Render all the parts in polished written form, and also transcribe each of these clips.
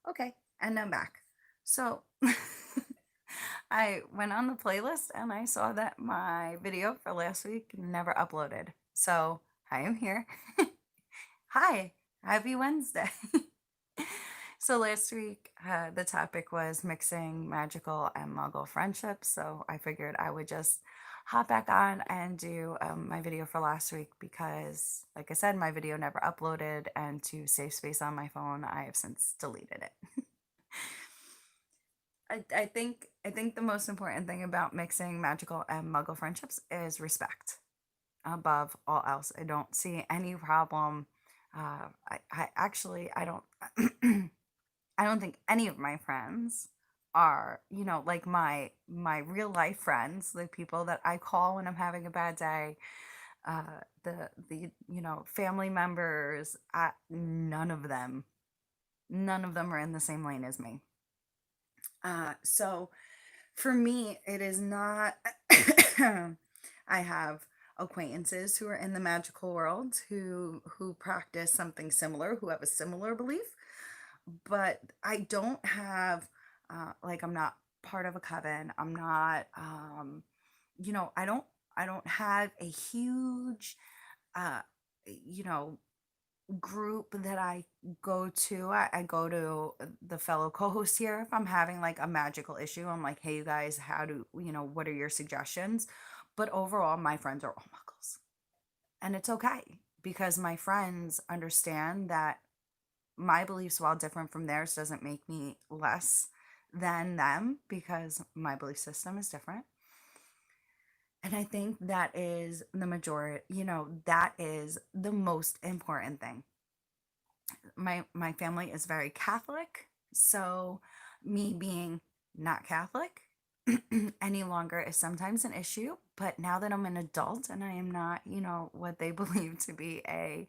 Okay, and I'm back. So I went on the playlist and I saw that my video for last week never uploaded. So I am here. Hi, happy Wednesday. So last week, the topic was mixing magical and muggle friendships. So I figured I would just hop back on and do my video for last week because, like I said, my video never uploaded, and to save space on my phone, I have since deleted it. I think the most important thing about mixing magical and muggle friendships is respect above all else. I don't see any problem. I actually I don't I don't think any of my friends are, like my real life friends, the people that I call when I'm having a bad day, the family members, none of them are in the same lane as me. So for me, it is not. I have acquaintances who are in the magical world who practice something similar, who have a similar belief, but I don't have like I'm not part of a coven. I'm not I don't have a huge uh you know group that I go to. I go to the fellow co-hosts here if I'm having like a magical issue. I'm like, hey, you guys, what are your suggestions? But overall, my friends are all muggles. And it's okay because my friends understand that my beliefs, while different from theirs, doesn't make me less than them because my belief system is different. And I think that is the majority, that is the most important thing. My family is very Catholic, so me being not Catholic any longer is sometimes an issue. But now that I'm an adult and I am not, what they believe to be a,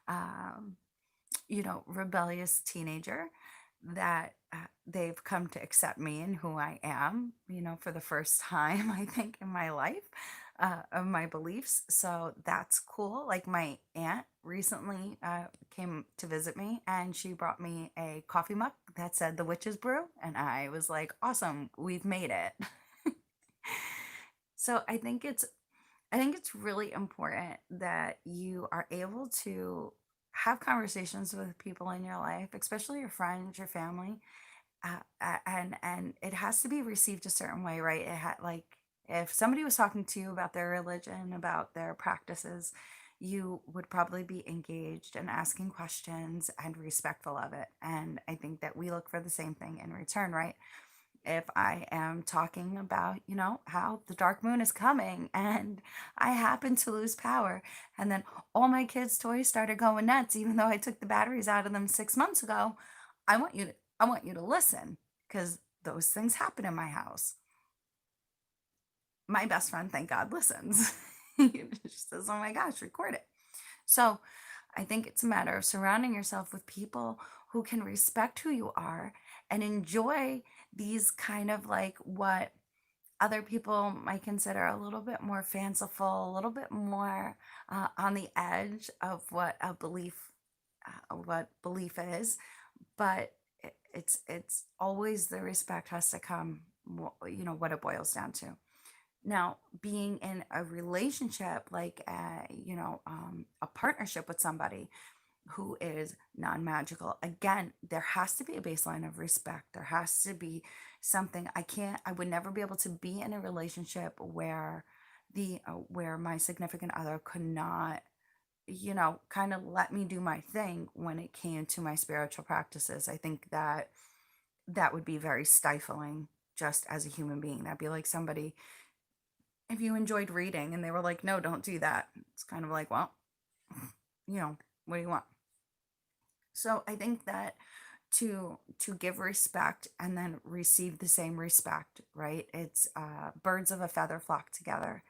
um, rebellious teenager, that they've come to accept me and who I am, for the first time, I think, in my life, of my beliefs. So that's cool. Like my aunt recently came to visit me and she brought me a coffee mug that said the witch's brew. And I was like, awesome, we've made it. So I think it's really important that you are able to have conversations with people in your life, especially your friends, your family, and it has to be received a certain way, right? Like if somebody was talking to you about their religion, about their practices, you would probably be engaged and asking questions and respectful of it. And I think that we look for the same thing in return, right? If I am talking about, how the dark moon is coming and I happen to lose power, and then all my kids' toys started going nuts, even though I took the batteries out of them 6 months ago, I want you to listen because those things happen in my house. My best friend, thank God, listens. She says, oh my gosh, record it. So I think it's a matter of surrounding yourself with people who can respect who you are and enjoy these kind of like what other people might consider a little bit more fanciful, a little bit more on the edge of what belief is. But it's always the respect has to come. What it boils down to. Now, being in a relationship, like a partnership with somebody who is non-magical, again, there has to be a baseline of respect. There has to be something. I would never be able to be in a relationship where my significant other could not, kind of let me do my thing when it came to my spiritual practices. I think that that would be very stifling just as a human being. That'd be like somebody, if you enjoyed reading and they were like, no, don't do that. It's kind of like, well, what do you want? So I think that to give respect and then receive the same respect, right? It's birds of a feather flock together.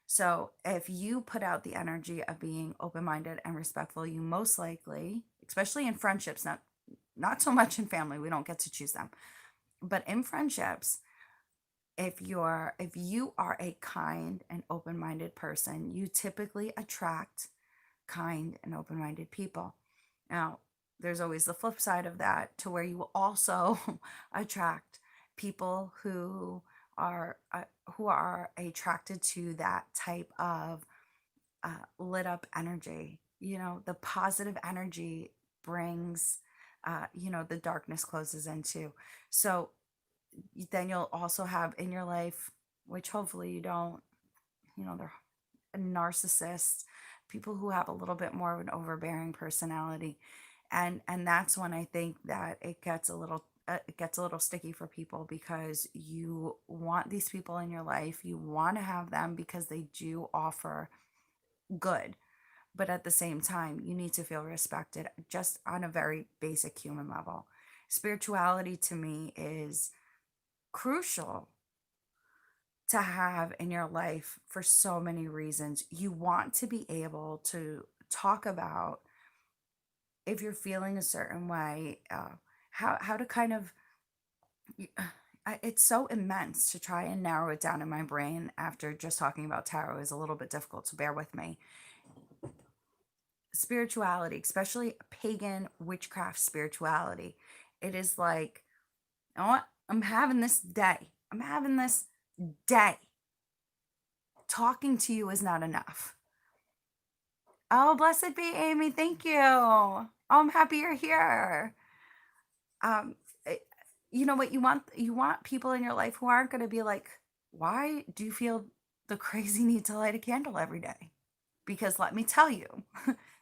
So if you put out the energy of being open-minded and respectful, you most likely, especially in friendships, not so much in family, we don't get to choose them, but in friendships, if you are a kind and open-minded person, you typically attract kind and open-minded people. Now, there's always the flip side of that, to where you will also attract people who are attracted to that type of lit up energy. You know, the positive energy brings, the darkness closes into. So then you'll also have in your life, which hopefully you don't, they're narcissists, people who have a little bit more of an overbearing personality. And that's when I think that it gets a little sticky for people, because you want these people in your life, you want to have them because they do offer good, but at the same time, you need to feel respected just on a very basic human level. Spirituality to me is crucial to have in your life for so many reasons. You want to be able to talk about, if you're feeling a certain way, how to kind of, it's so immense to try and narrow it down in my brain after just talking about tarot is a little bit difficult, so bear with me. Spirituality, especially pagan witchcraft spirituality, it is like, you know what? I'm having this day. I'm having this day. Talking to you is not enough. Oh, blessed be Amy. Thank you. Oh, I'm happy you're here. Um, eh, you know what you want people in your life who aren't going to be like, why do you feel the crazy need to light a candle every day? Because let me tell you,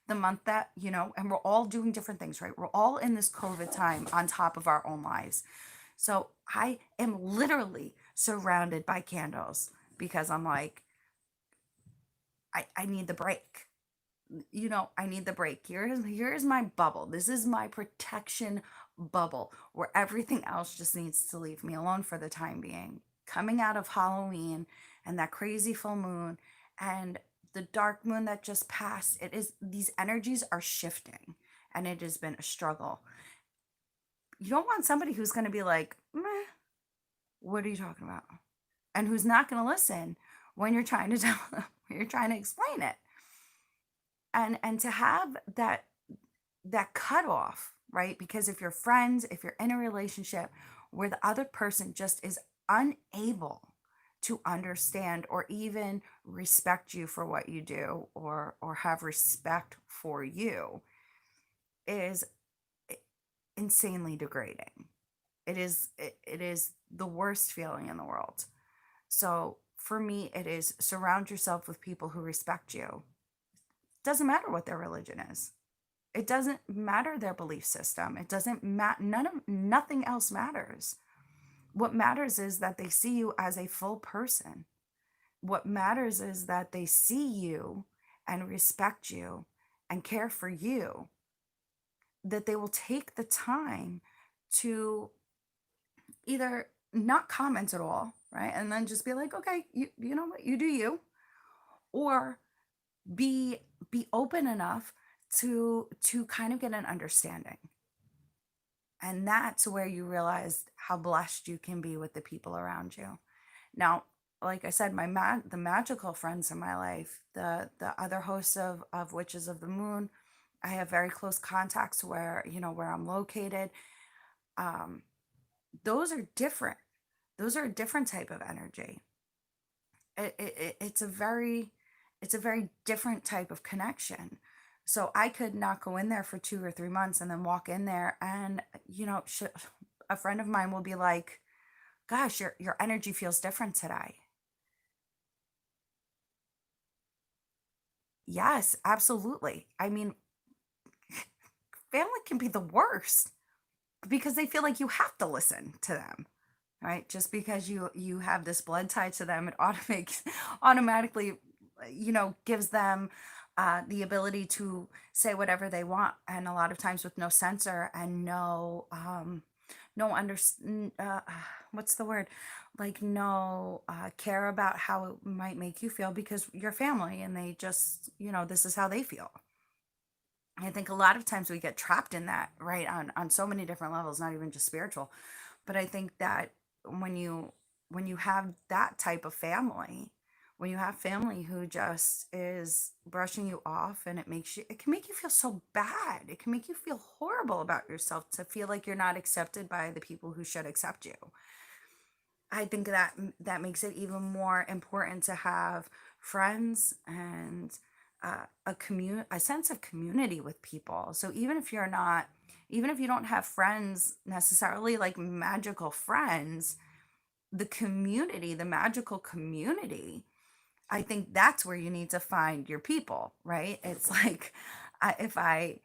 the month that, and we're all doing different things, right? We're all in this COVID time on top of our own lives. So I am literally surrounded by candles, because I'm like, I need the break. I need the break. Here's my bubble. This is my protection bubble, where everything else just needs to leave me alone for the time being. Coming out of Halloween and that crazy full moon and the dark moon that just passed, these energies are shifting, and it has been a struggle. You don't want somebody who's going to be like, meh, what are you talking about? And who's not going to listen when you're trying to tell them, when you're trying to explain it. And to have that cutoff, right? Because if you're friends, if you're in a relationship where the other person just is unable to understand or even respect you for what you do, or have respect for you, is insanely degrading. It is the worst feeling in the world. So for me, it is surround yourself with people who respect you. Doesn't matter what their religion is. It doesn't matter their belief system. It doesn't matter. Nothing else matters. What matters is that they see you as a full person. What matters is that they see you and respect you and care for you. That they will take the time to either not comment at all, right? And then just be like, okay, you know what, you do you. Or be open enough to kind of get an understanding. And that's where you realize how blessed you can be with the people around you. Now, like I said, the magical friends in my life, the other hosts of Witches of the Moon, I have very close contacts where I'm located. Um, those are different. Those are a different type of energy. It's a very different type of connection. So I could not go in there for 2 or 3 months and then walk in there, and a friend of mine will be like, gosh, your energy feels different today. Yes, absolutely. I mean, family can be the worst, because they feel like you have to listen to them, right? Just because you have this blood tie to them, it automatically, gives them the ability to say whatever they want, and a lot of times with no censor and no under what's the word, like no care about how it might make you feel, because you're family and they just, this is how they feel. I think a lot of times we get trapped in that, right? On so many different levels, not even just spiritual. But I think that when you have that type of family, when you have family who just is brushing you off, and it can make you feel so bad. It can make you feel horrible about yourself to feel like you're not accepted by the people who should accept you. I think that makes it even more important to have friends and a sense of community with people. So even if you don't have friends necessarily like magical friends, the magical community, I think that's where you need to find your people, right? It's like, if I,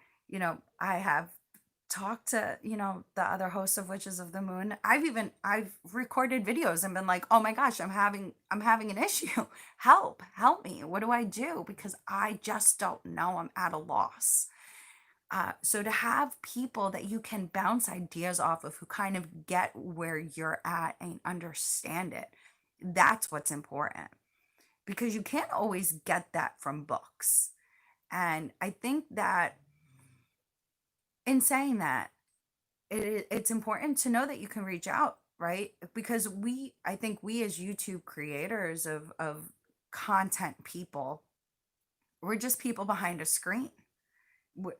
I have talked to, the other hosts of Witches of the Moon. I've recorded videos and been like, "Oh my gosh, I'm having an issue. Help me. What do I do? Because I just don't know. I'm at a loss." So to have people that you can bounce ideas off of who kind of get where you're at and understand it, that's what's important, because you can't always get that from books. And I think that in saying that, it's important to know that you can reach out, right? Because I think we as YouTube creators of content people, we're just people behind a screen.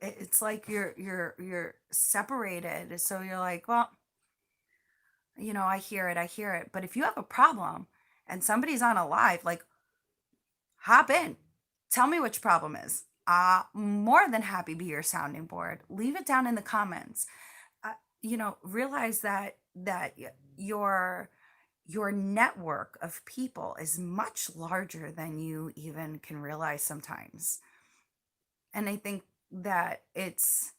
It's like you're separated. So you're like, well, I hear it. But if you have a problem and somebody's on a live, like, hop in, tell me which problem is. More than happy to be your sounding board. Leave it down in the comments. Realize that your network of people is much larger than you even can realize sometimes. And I think that it's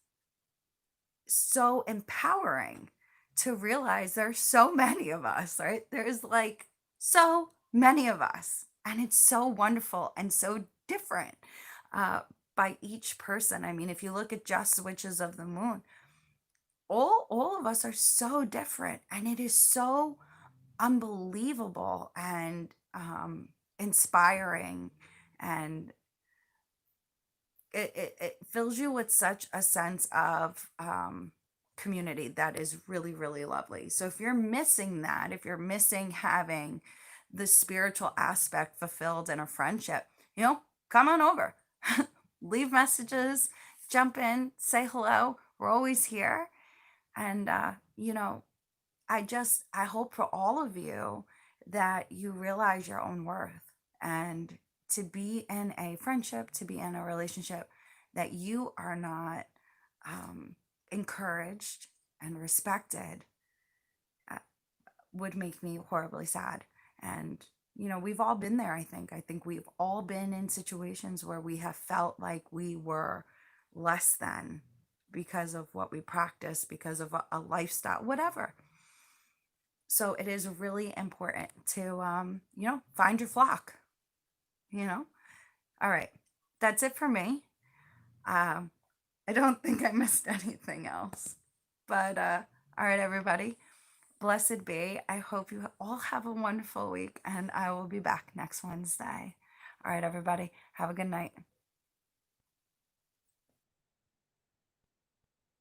so empowering to realize there's so many of us, right? There's like so many of us, and it's so wonderful and so different uh, by each person. I mean, if you look at just Witches of the Moon, all of us are so different, and it is so unbelievable and inspiring, and it fills you with such a sense of community that is really, really lovely. So if you're missing that, if you're missing having the spiritual aspect fulfilled in a friendship, come on over. Leave messages, jump in, say hello. We're always here. And I hope for all of you that you realize your own worth, and to be in a friendship, to be in a relationship that you are not encouraged and respected, uh, would make me horribly sad. And, we've all been there, I think. I think we've all been in situations where we have felt like we were less than because of what we practice, because of a lifestyle, whatever. So it is really important to, find your flock, you know? All right. That's it for me. Um, I don't think I missed anything else. But, all right, everybody. Blessed be. I hope you all have a wonderful week, and I will be back next Wednesday. All right, everybody. Have a good night.